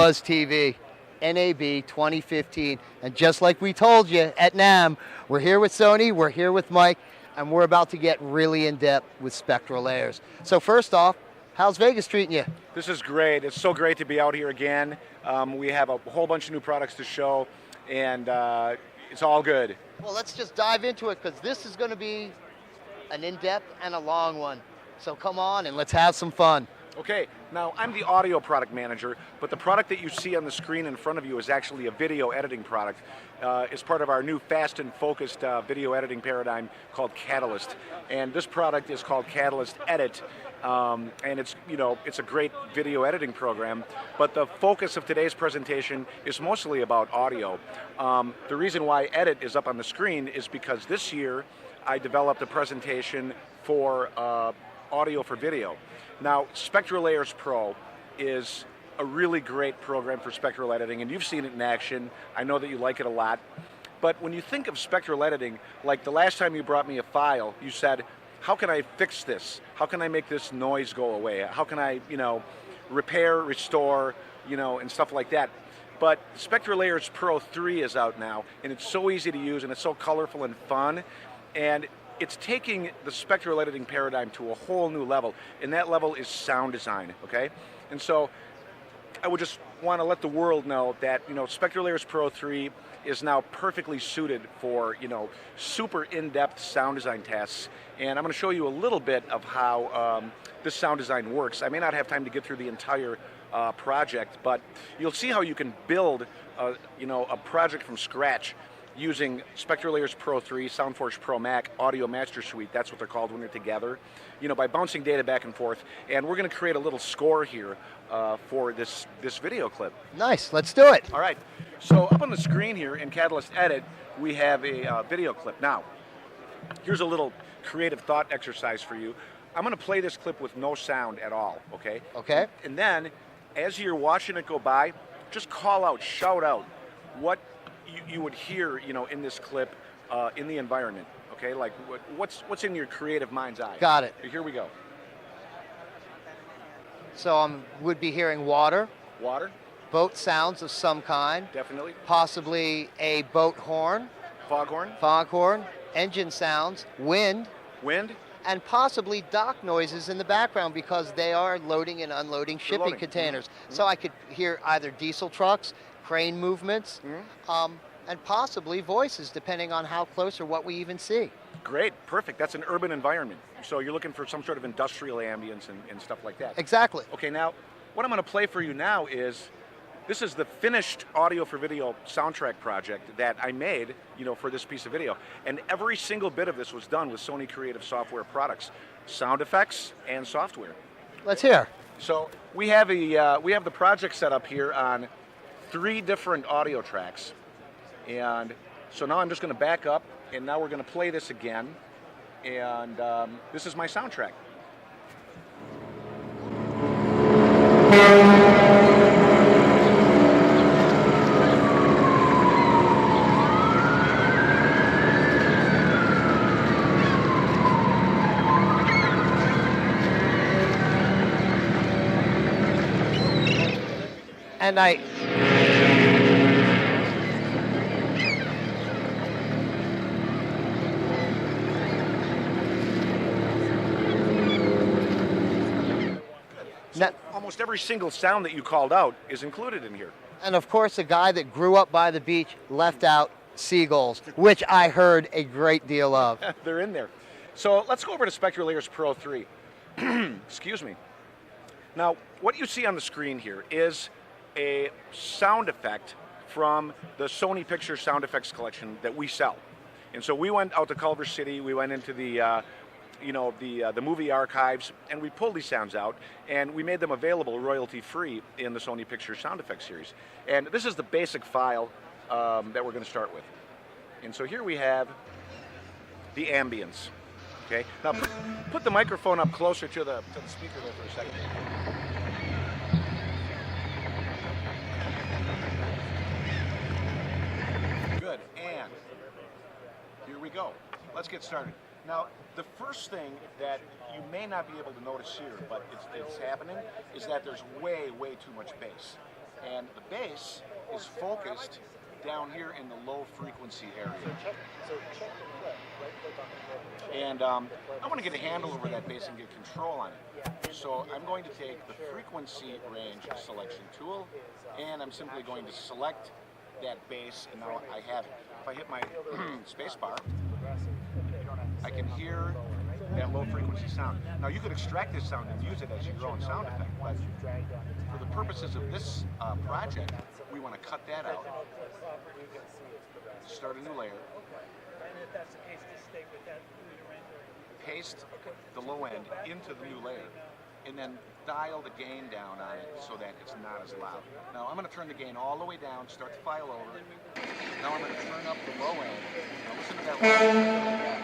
Buzz TV, NAB 2015. And just like we told you at NAM, we're here with Sony, we're here with Mike, and we're about to get really in-depth with spectral layers. So first off, how's Vegas treating you? This is great. It's so great to be out here again. We have a whole bunch of new products to show, and it's all good. Well, let's just dive into it, because this is going to be an in-depth and a long one. So come on and let's have some fun. Okay, now I'm the audio product manager, but the product that you see on the screen in front of you is actually a video editing product. It's part of our new fast and focused video editing paradigm called Catalyst. And this product is called Catalyst Edit. And it's a great video editing program, but the focus of today's presentation is mostly about audio. The reason why Edit is up on the screen is because this year I developed a presentation for audio for video. Now, Spectral Layers Pro is a really great program for spectral editing, and you've seen it in action. I know that you like it a lot. But when you think of spectral editing, like the last time you brought me a file, you said, how can I fix this? How can I make this noise go away? How can I, repair, restore, and stuff like that? But Spectral Layers Pro 3 is out now, and it's so easy to use, and it's so colorful and fun. And it's taking the spectral editing paradigm to a whole new level, and that level is sound design, okay? And so I would just want to let the world know that, Spectral Layers Pro 3 is now perfectly suited for, super in-depth sound design tests. And I'm going to show you a little bit of how this sound design works. I may not have time to get through the entire project, but you'll see how you can build, a project from scratch using Spectral Layers Pro 3, SoundForge Pro Mac, Audio Master Suite, that's what they're called when they're together, by bouncing data back and forth. And we're going to create a little score here for this video clip. Nice, let's do it. All right, so up on the screen here in Catalyst Edit, we have a video clip. Now, here's a little creative thought exercise for you. I'm going to play this clip with no sound at all, okay? Okay. And then, as you're watching it go by, just call out, shout out what you would hear, in this clip, in the environment, okay? Like, what's in your creative mind's eye? Got it. Here we go. So I would be hearing water. Water. Boat sounds of some kind. Definitely. Possibly a boat horn. Foghorn. Foghorn. Engine sounds. Wind. Wind. And possibly dock noises in the background, because they are loading and unloading shipping containers. Mm-hmm. So I could hear either diesel trucks, crane movements, and possibly voices, depending on how close or what we even see. Great, perfect. That's an urban environment. So you're looking for some sort of industrial ambience and stuff like that. Exactly. Okay, now, what I'm going to play for you now is, this is the finished audio for video soundtrack project that I made, for this piece of video. And every single bit of this was done with Sony Creative Software products, sound effects and software. Let's hear. So we have the project set up here on 3 different audio tracks. And so now I'm just going to back up, and now we're going to play this again. And this is my soundtrack. And almost every single sound that you called out is included in here. And of course, a guy that grew up by the beach left out seagulls, which I heard a great deal of. They're in there. So let's go over to Spectral Layers Pro 3. Excuse me. Now, what you see on the screen here is a sound effect from the Sony Pictures sound effects collection that we sell. And so we went out to Culver City, we went into the movie archives, and we pulled these sounds out, and we made them available royalty-free in the Sony Pictures sound effects series. And this is the basic file that we're going to start with. And so here we have the ambience. Okay. Now put the microphone up closer to the speaker there for a second. Good. And here we go. Let's get started. Now, the first thing that you may not be able to notice here, but it's happening, is that there's way too much bass. and the bass is focused down here in the low frequency area. And I want to get a handle over that bass and get control on it. So I'm going to take the frequency range selection tool, and I'm simply going to select that bass, and now I have it. If I hit my space bar, I can hear that low frequency sound. Now you could extract this sound and use it as your own sound effect, but for the purposes of this project, we want to cut that out. Start a new layer. Paste the low end into the new layer, and then dial the gain down on it so that it's not as loud. Now I'm going to turn the gain all the way down, start the file over. Now I'm going to turn up the low end. Now listen to that low end. I'm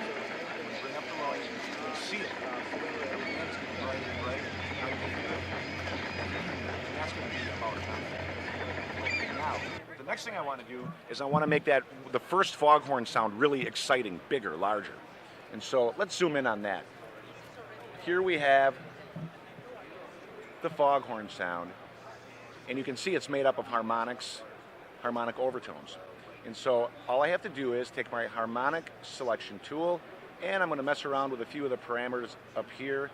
going to bring up the low end. You can see it. It's right. And that's going to be about it. Now, the next thing I want to do is I want to make the first foghorn sound really exciting, bigger, larger. And so let's zoom in on that. Here we have the foghorn sound, and you can see it's made up of harmonics, harmonic overtones. And so all I have to do is take my harmonic selection tool, and I'm going to mess around with a few of the parameters up here,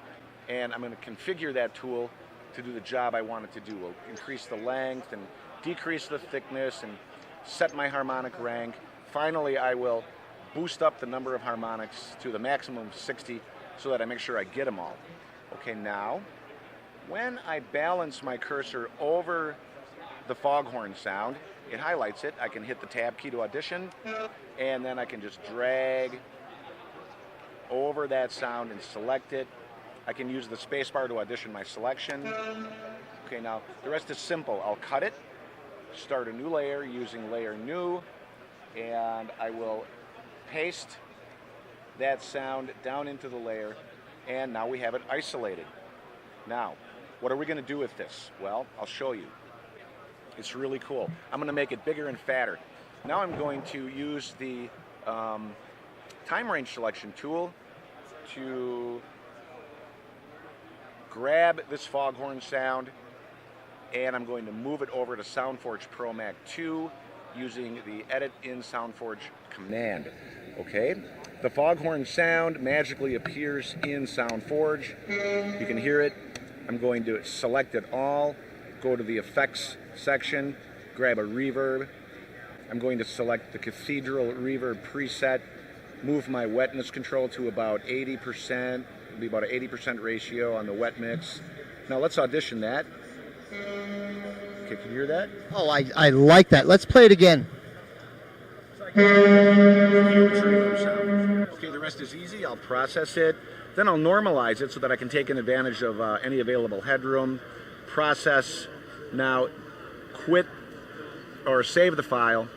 and I'm going to configure that tool to do the job I want it to do. We'll increase the length and decrease the thickness and set my harmonic rank. Finally, I will boost up the number of harmonics to the maximum of 60 so that I make sure I get them all. Okay, now, when I balance my cursor over the foghorn sound, it highlights it. I can hit the tab key to audition, and then I can just drag over that sound and select it. I can use the space bar to audition my selection. Okay, now the rest is simple. I'll cut it, start a new layer using layer new, and I will paste that sound down into the layer, and now we have it isolated. Now, what are we going to do with this? Well, I'll show you. It's really cool. I'm going to make it bigger and fatter. Now I'm going to use the time range selection tool to grab this foghorn sound, and I'm going to move it over to SoundForge Pro Mac 2 using the Edit in SoundForge command. Okay, the foghorn sound magically appears in SoundForge. You can hear it. I'm going to select it all, go to the effects section, grab a reverb. I'm going to select the Cathedral Reverb preset, move my wetness control to about 80%. It'll be about an 80% ratio on the wet mix. Now let's audition that. Okay, can you hear that? Oh, I like that. Let's play it again. Okay, the rest is easy. I'll process it. Then I'll normalize it so that I can take advantage of any available headroom. Process. Now, quit or save the file.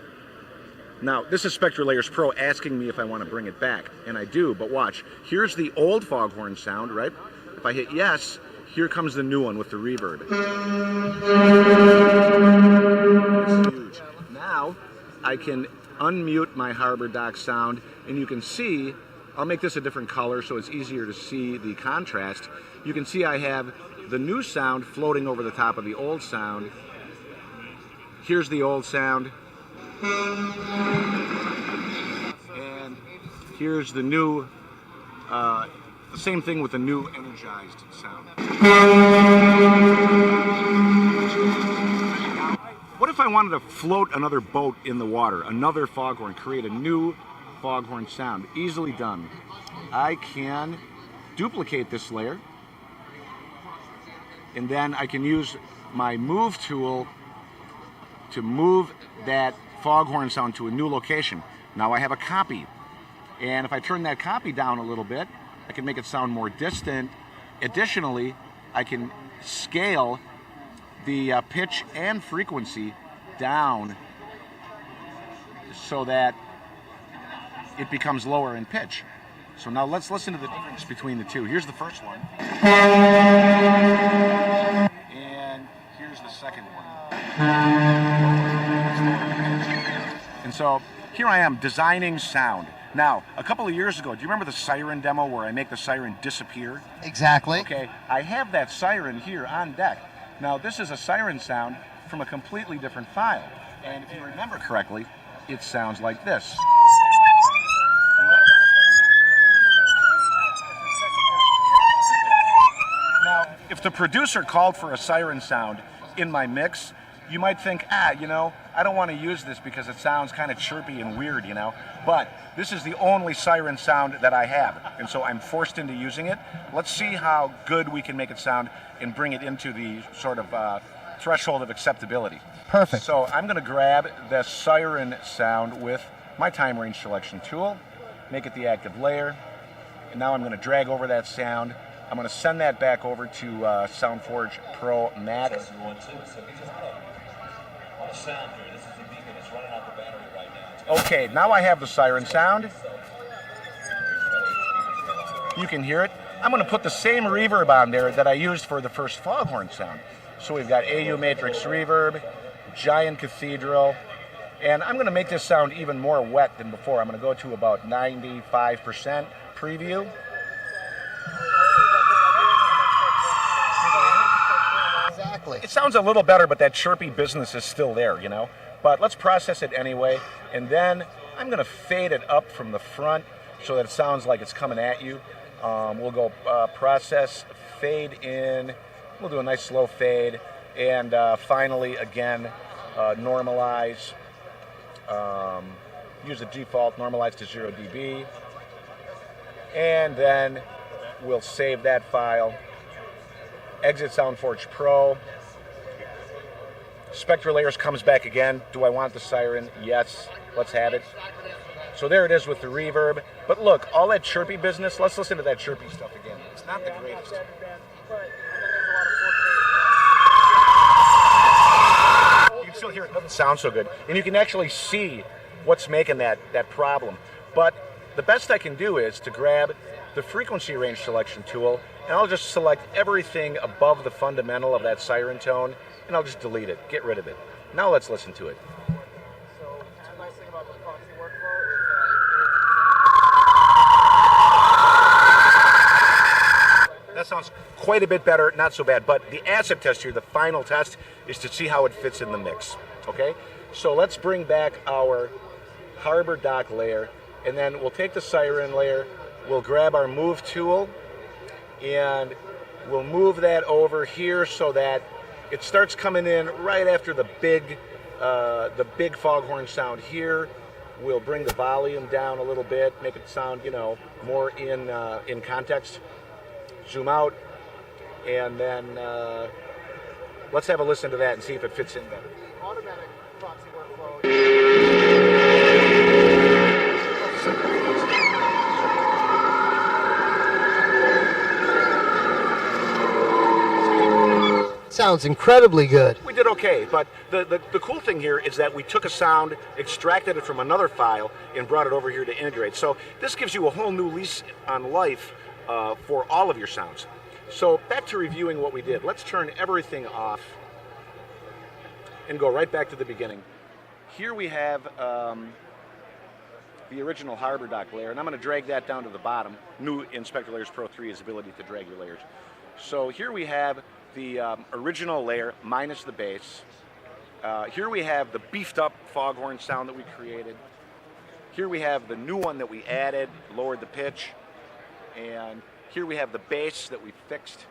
Now, this is Spectra Layers Pro asking me if I want to bring it back, and I do, but watch. Here's the old foghorn sound, right? If I hit yes, here comes the new one with the reverb. It's huge. Now, I can unmute my Harbor Dock sound, and you can see, I'll make this a different color so it's easier to see the contrast. You can see I have the new sound floating over the top of the old sound. Here's the old sound. And here's the new, same thing with the new energized sound. What if I wanted to float another boat in the water, another foghorn, create a new foghorn sound? Easily done. I can duplicate this layer, and then I can use my move tool to move that foghorn sound to a new location. Now I have a copy, and if I turn that copy down a little bit, I can make it sound more distant. Additionally, I can scale the pitch and frequency down so that it becomes lower in pitch. So now let's listen to the difference between the two. Here's the first one. And here's the second one. And so here I am designing sound. Now, a couple of years ago, do you remember the siren demo where I make the siren disappear? Exactly. Okay, I have that siren here on deck. Now, this is a siren sound from a completely different file. And if you remember correctly, it sounds like this. Now, if the producer called for a siren sound in my mix, you might think, you know, I don't want to use this because it sounds kind of chirpy and weird, you know. But this is the only siren sound that I have, and so I'm forced into using it. Let's see how good we can make it sound and bring it into the sort of threshold of acceptability. Perfect. So I'm going to grab the siren sound with my time range selection tool, make it the active layer, and now I'm going to drag over that sound. I'm going to send that back over to SoundForge Pro Mac. Okay, now I have the siren sound. You can hear it. I'm going to put the same reverb on there that I used for the first foghorn sound. So we've got AU Matrix reverb, Giant Cathedral, and I'm going to make this sound even more wet than before. I'm going to go to about 95% preview. Exactly. It sounds a little better, but that chirpy business is still there, you know. But let's process it anyway, and then I'm going to fade it up from the front so that it sounds like it's coming at you. We'll go process, fade in. We'll do a nice slow fade, and finally, again, normalize. Use the default, normalize to 0 dB, and then we'll save that file. Exit SoundForge Pro. Spectra Layers comes back again. Do I want the siren? Yes. Let's have it. So there it is with the reverb. But look, all that chirpy business, let's listen to that chirpy stuff again. It's not the greatest. You can still hear it doesn't sound so good. And you can actually see what's making that problem. But the best I can do is to grab the frequency range selection tool, and I'll just select everything above the fundamental of that siren tone, and I'll just delete it, get rid of it. Now let's listen to it. So the nice thing about this proxy workflow is that sounds quite a bit better, not so bad, but the acid test here, the final test, is to see how it fits in the mix, okay? So let's bring back our Harbor Dock layer, and then we'll take the siren layer, we'll grab our move tool, and we'll move that over here so that it starts coming in right after the big foghorn sound here. We'll bring the volume down a little bit, make it sound, you know, more in context. Zoom out, and then let's have a listen to that and see if it fits in better. automatic proxy workflow. Sounds incredibly good. We did okay, but the cool thing here is that we took a sound, extracted it from another file, and brought it over here to integrate. So this gives you a whole new lease on life for all of your sounds. So back to reviewing what we did. Let's turn everything off and go right back to the beginning. Here we have the original Harbor Dock layer, and I'm going to drag that down to the bottom. New in Spectra Layers Pro 3 is the ability to drag your layers. So here we have the original layer minus the bass. Here we have the beefed up foghorn sound that we created. Here we have the new one that we added, lowered the pitch. And here we have the bass that we fixed.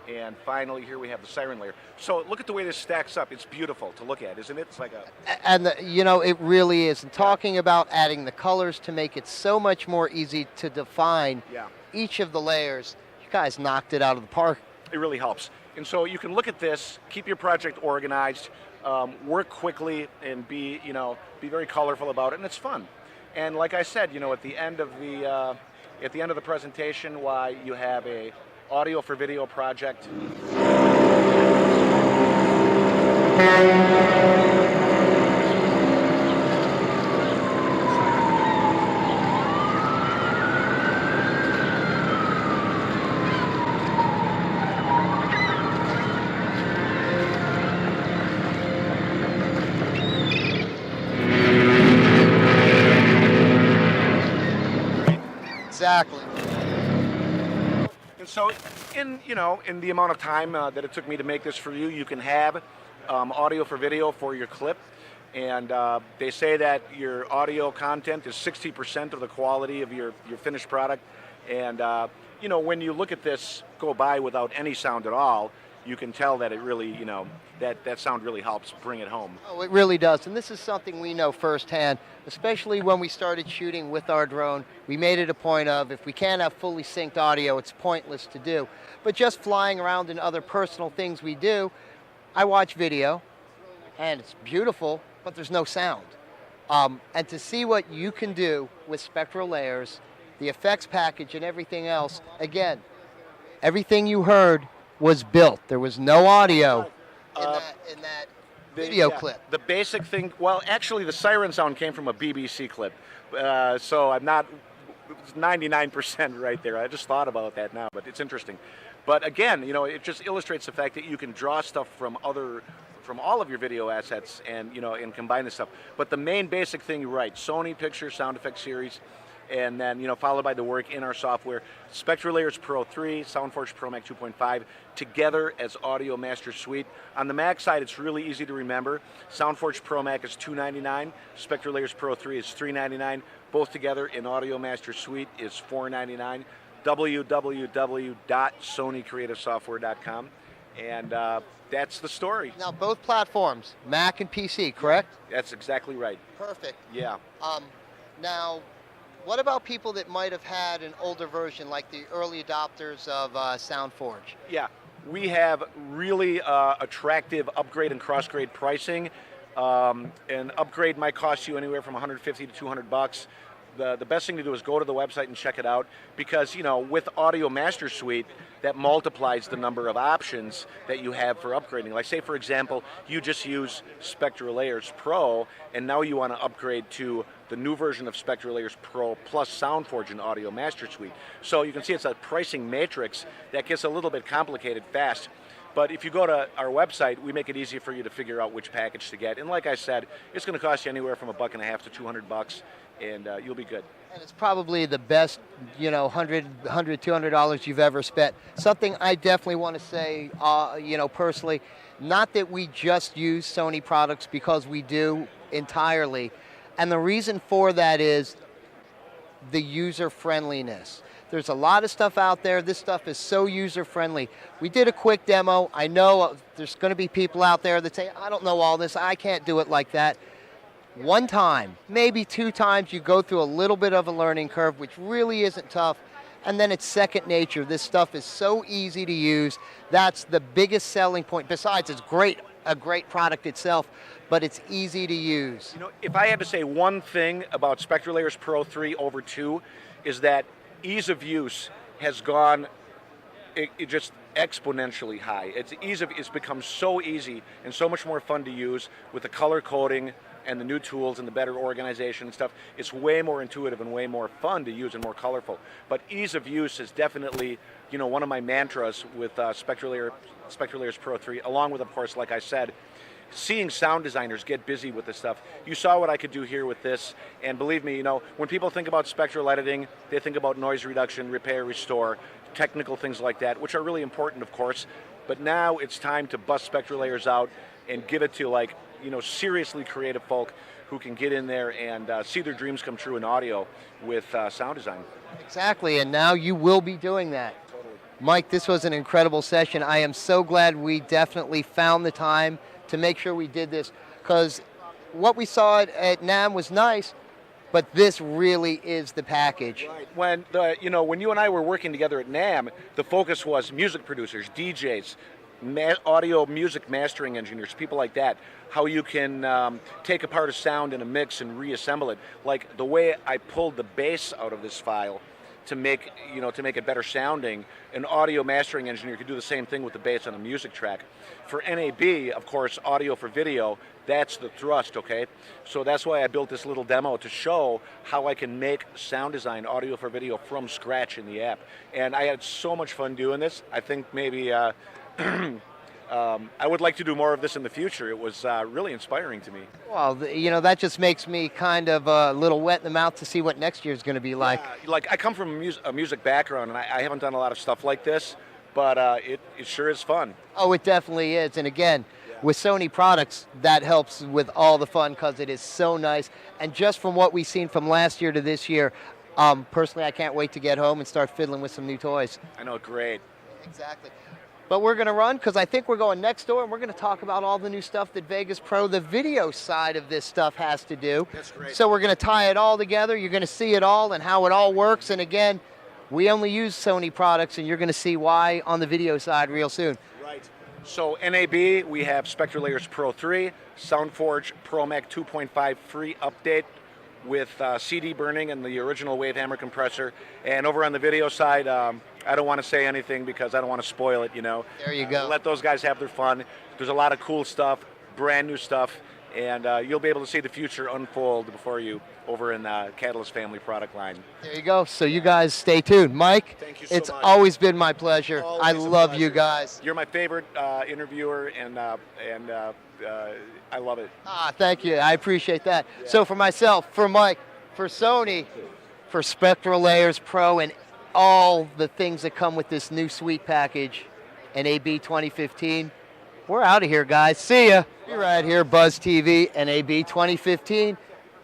And finally, here we have the siren layer. So look at the way this stacks up. It's beautiful to look at, isn't it? It's like a... And, you know, it really is. And talking about adding the colors to make it so much more easy to define each of the layers, you guys knocked it out of the park. It really helps. And so you can look at this, keep your project organized, work quickly, and be very colorful about it, and it's fun. And like I said, you know, at the end of the presentation, why you have a audio for video project. Exactly. And so, in the amount of time that it took me to make this for you, you can have audio for video for your clip. And they say that your audio content is 60% of the quality of your finished product. And you know, when you look at this go by without any sound at all, you can tell that it really, you know, that sound really helps bring it home. Oh, it really does. And this is something we know firsthand, especially when we started shooting with our drone. We made it a point of, if we can't have fully synced audio, it's pointless to do. But just flying around and other personal things we do, I watch video, and it's beautiful, but there's no sound. And to see what you can do with spectral layers, the effects package and everything else, again, everything you heard was built. There was no audio in that video clip. The basic thing, well, actually the siren sound came from a BBC clip. So I'm not 99% right there. I just thought about that now, but it's interesting. But again, you know, it just illustrates the fact that you can draw stuff from all of your video assets and, you know, and combine this stuff. But the main basic thing, you're right, Sony Picture Sound Effects Series, and then, you know, followed by the work in our software. Spectral Layers Pro 3, SoundForge Pro Mac 2.5, together as Audio Master Suite. On the Mac side, it's really easy to remember. SoundForge Pro Mac is $299, Spectral Layers Pro 3 is $399, both together in Audio Master Suite is $499. www.sonycreativesoftware.com, and that's the story. Now, both platforms, Mac and PC, correct? That's exactly right. Perfect. Yeah. Now, what about people that might have had an older version, like the early adopters of SoundForge? Yeah, we have really attractive upgrade and cross-grade pricing. An upgrade might cost you anywhere from $150 to $200. The best thing to do is go to the website and check it out, because, you know, with Audio Master Suite, that multiplies the number of options that you have for upgrading. Like, say for example, you just use Spectral Layers Pro, and now you want to upgrade to the new version of Spectral Layers Pro plus SoundForge and Audio Master Suite. So you can see it's a pricing matrix that gets a little bit complicated fast. But if you go to our website, we make it easy for you to figure out which package to get. And like I said, it's going to cost you anywhere from $1.50 to $200, and you'll be good. And it's probably the best, you know, $200 you've ever spent. Something I definitely want to say, you know, personally, not that we just use Sony products, because we do entirely. And the reason for that is the user friendliness. There's a lot of stuff out there. This stuff is so user-friendly. We did a quick demo. I know there's going to be people out there that say, I don't know all this. I can't do it like that. One time, maybe two times, you go through a little bit of a learning curve, which really isn't tough. And then it's second nature. This stuff is so easy to use. That's the biggest selling point. Besides, it's a great product itself, but it's easy to use. You know, if I had to say one thing about Spectral Layers Pro 3 over 2, is that ease of use has gone it just exponentially high. It's become so easy and so much more fun to use with the color coding and the new tools and the better organization and stuff. It's way more intuitive and way more fun to use and more colorful. But ease of use is definitely, you know, one of my mantras with Spectral Layers Pro 3, along with, of course, like I said, seeing sound designers get busy with this stuff. You saw what I could do here with this, and believe me, you know, when people think about spectral editing, they think about noise reduction, repair, restore, technical things like that, which are really important, of course. But now it's time to bust spectral layers out and give it to, like, you know, seriously creative folk who can get in there and see their dreams come true in audio with sound design. Exactly, and now you will be doing that. Totally. Mike, this was an incredible session. I am so glad we definitely found the time to make sure we did this, because what we saw at NAM was nice, but this really is the package. Right. When you and I were working together at NAM, the focus was music producers, DJs, audio music mastering engineers, people like that. How you can take apart a sound in a mix and reassemble it. Like the way I pulled the bass out of this file to make it better sounding, an audio mastering engineer could do the same thing with the bass on a music track. For NAB, of course, audio for video, that's the thrust, okay? So that's why I built this little demo to show how I can make sound design audio for video from scratch in the app. And I had so much fun doing this. I think maybe I would like to do more of this in the future. It was really inspiring to me. Well, you know, that just makes me kind of a little wet in the mouth to see what next year's going to be like. Yeah, like I come from a music background, and I haven't done a lot of stuff like this, but it sure is fun. Oh, it definitely is. And again, with Sony products, that helps with all the fun because it is so nice. And just from what we've seen from last year to this year, personally, I can't wait to get home and start fiddling with some new toys. I know, great. Exactly. But we're going to run because I think we're going next door and we're going to talk about all the new stuff that Vegas Pro, the video side of this stuff, has to do. That's great. So we're going to tie it all together. You're going to see it all and how it all works. And again, we only use Sony products, and you're going to see why on the video side real soon. Right. So NAB, we have Spectre Layers Pro 3, SoundForge Pro Mac 2.5 free update with CD burning and the original Wavehammer compressor. And over on the video side, I don't want to say anything because I don't want to spoil it, you know. There you go. Let those guys have their fun. There's a lot of cool stuff, brand new stuff, and you'll be able to see the future unfold before you over in the Catalyst family product line. There you go. So you guys stay tuned. Mike, Thank you so it's much. always been my pleasure. Always I a love pleasure. you guys. You're my favorite interviewer, and I love it. Thank you. I appreciate that. Yeah. So for myself, for Mike, for Sony, for Spectral Layers Pro, and all the things that come with this new suite package and AB 2015, we're out of here, guys. See ya. You're right here, Buzz TV and AB 2015.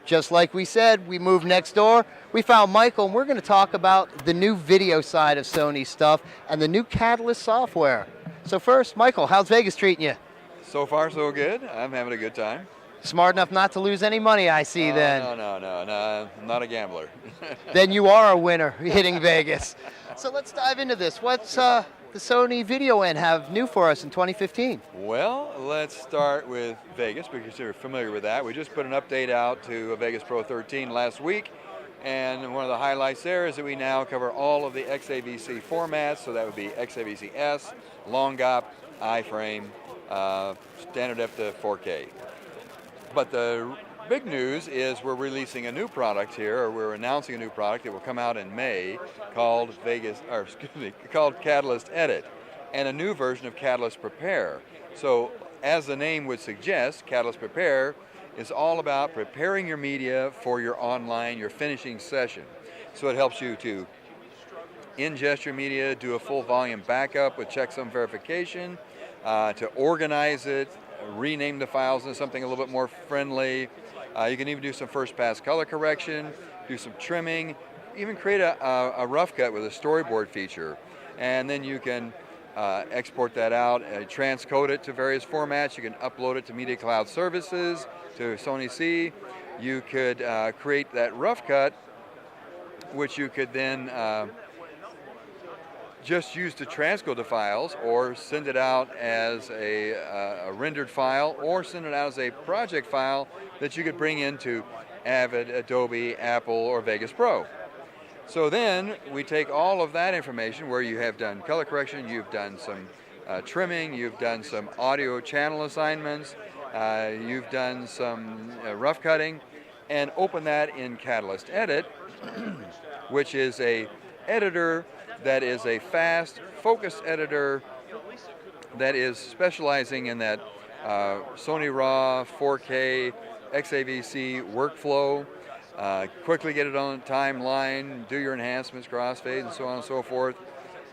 Just like we said, we moved next door. We found Michael, and we're going to talk about the new video side of Sony stuff and the new Catalyst software. So first, Michael, how's Vegas treating you? So far, so good. I'm having a good time. Smart enough not to lose any money, I see then. No, I'm not a gambler. Then you are a winner hitting Vegas. So let's dive into this. What's the Sony video end have new for us in 2015? Well, let's start with Vegas because you're familiar with that. We just put an update out to Vegas Pro 13 last week, and one of the highlights there is that we now cover all of the XAVC formats, so that would be XAVC-S, long GOP, iframe, standard F to 4K. But the big news is we're releasing a new product here, or we're announcing a new product that will come out in May called called Catalyst Edit, and a new version of Catalyst Prepare. So as the name would suggest, Catalyst Prepare is all about preparing your media for your online, your finishing session. So it helps you to ingest your media, do a full volume backup with checksum verification, to organize it, rename the files into something a little bit more friendly. You can even do some first pass color correction, do some trimming, even create a rough cut with a storyboard feature. And then you can export that out, transcode it to various formats. You can upload it to Media Cloud Services, to Sony C. You could create that rough cut, which you could then just use to transcode the files, or send it out as a rendered file, or send it out as a project file that you could bring into Avid, Adobe, Apple, or Vegas Pro. So then we take all of that information where you have done color correction, you've done some trimming, you've done some audio channel assignments, you've done some rough cutting, and open that in Catalyst Edit, which is a editor that is a fast, focused editor that is specializing in that Sony RAW, 4K, XAVC workflow. Quickly get it on the timeline, do your enhancements, crossfades, and so on and so forth,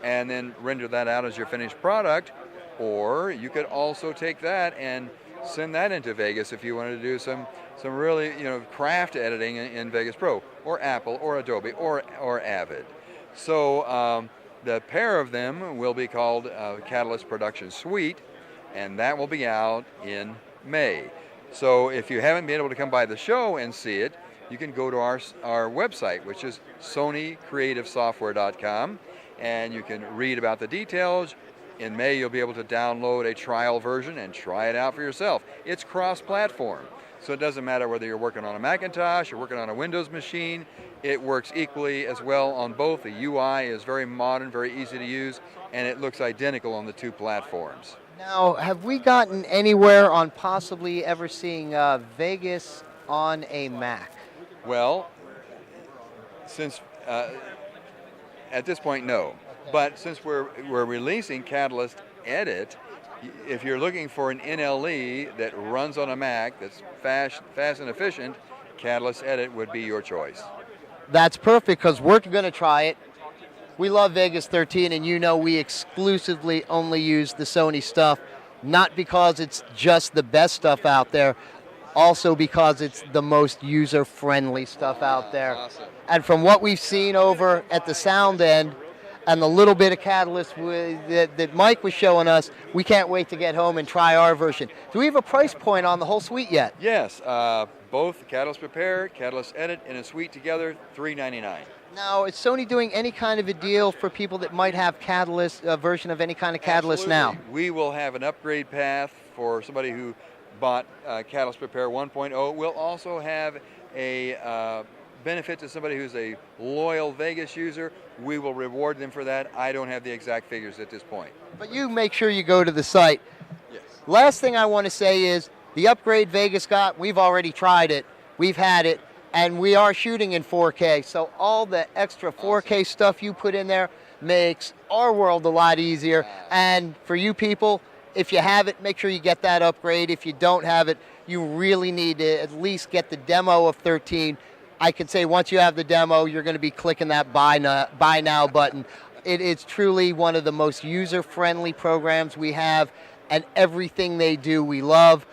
and then render that out as your finished product. Or you could also take that and send that into Vegas if you wanted to do some really craft editing in Vegas Pro, or Apple, or Adobe, or Avid. So the pair of them will be called Catalyst Production Suite, and that will be out in May. So if you haven't been able to come by the show and see it, you can go to our website, which is SonyCreativeSoftware.com, and you can read about the details. In May, you'll be able to download a trial version and try it out for yourself. It's cross-platform, so it doesn't matter whether you're working on a Macintosh or working on a Windows machine. It works equally as well on both. The UI is very modern, very easy to use, and it looks identical on the two platforms. Now, have we gotten anywhere on possibly ever seeing Vegas on a Mac? Well, since at this point, no. But since we're releasing Catalyst Edit, if you're looking for an NLE that runs on a Mac that's fast and efficient, Catalyst Edit would be your choice. That's perfect, because we're going to try it. We love Vegas 13, and we exclusively only use the Sony stuff. not because it's just the best stuff out there, also because it's the most user-friendly stuff out there. Awesome. And from what we've seen over at the sound end and the little bit of catalyst that Mike was showing us, we can't wait to get home and try our version. Do we have a price point on the whole suite yet? Yes, both Catalyst Prepare, Catalyst Edit in a suite together, $399. Now, is Sony doing any kind of a deal for people that might have Catalyst, a version of any kind of Catalyst now? We will have an upgrade path for somebody who bought Catalyst Prepare 1.0. We'll also have a benefit to somebody who's a loyal Vegas user. We will reward them for that. I don't have the exact figures at this point. But you make sure you go to the site. Yes. Last thing I want to say is the upgrade Vegas got, we've already tried it, we've had it, and we are shooting in 4K. So all the extra 4K stuff you put in there makes our world a lot easier. And for you people, if you have it, make sure you get that upgrade. If you don't have it, you really need to at least get the demo of 13. I can say once you have the demo, you're going to be clicking that buy now button. It is truly one of the most user-friendly programs we have, and everything they do we love.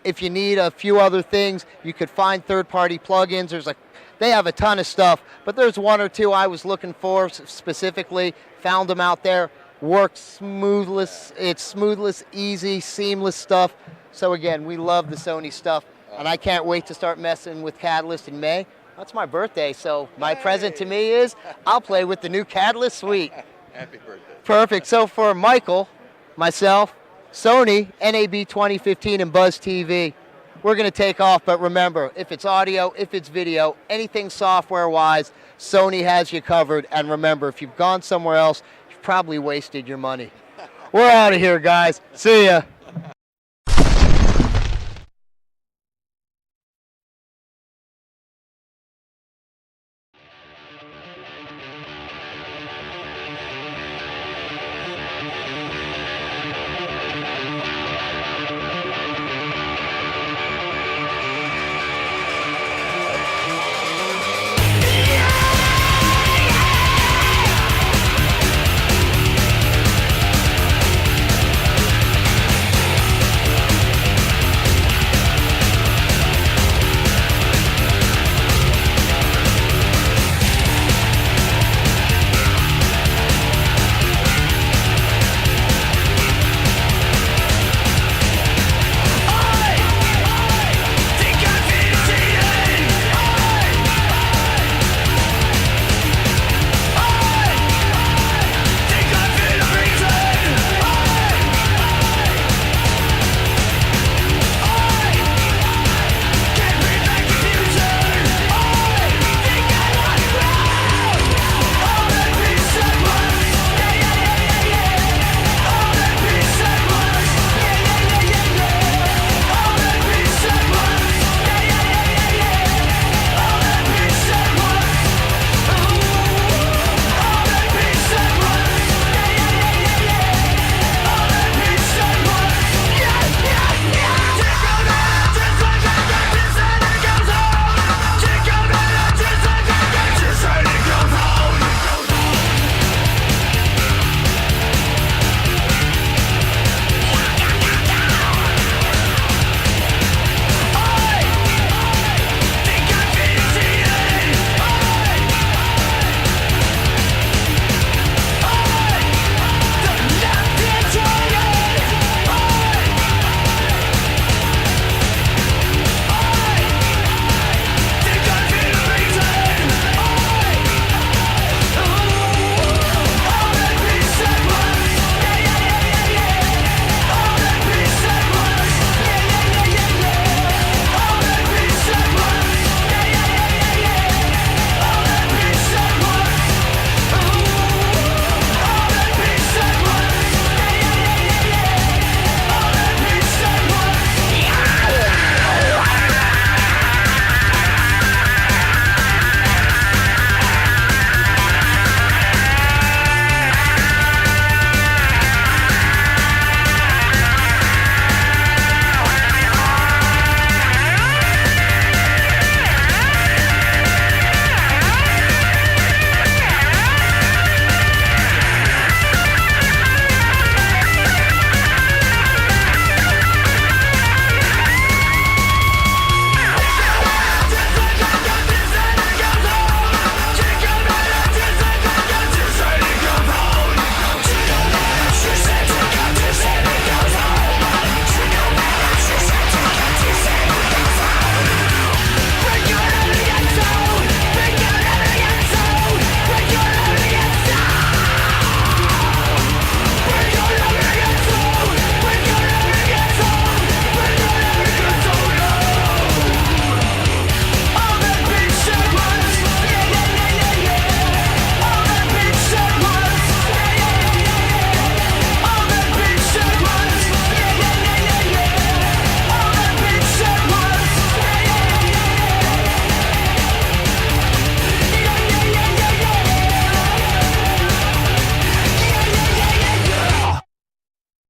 If you need a few other things, you could find third-party plugins. They have a ton of stuff, but there's one or two I was looking for specifically, found them out there. Works smoothless, it's smoothless, easy, seamless stuff. So again, we love the Sony stuff, and I can't wait to start messing with Catalyst in May. That's my birthday, so my present to me is I'll play with the new Catalyst suite. Happy birthday. Perfect. So for Michael, myself, Sony, NAB 2015, and BUZZTV, we're going to take off. But remember, if it's audio, if it's video, anything software-wise, Sony has you covered. And remember, if you've gone somewhere else, you've probably wasted your money. We're out of here, guys. See ya.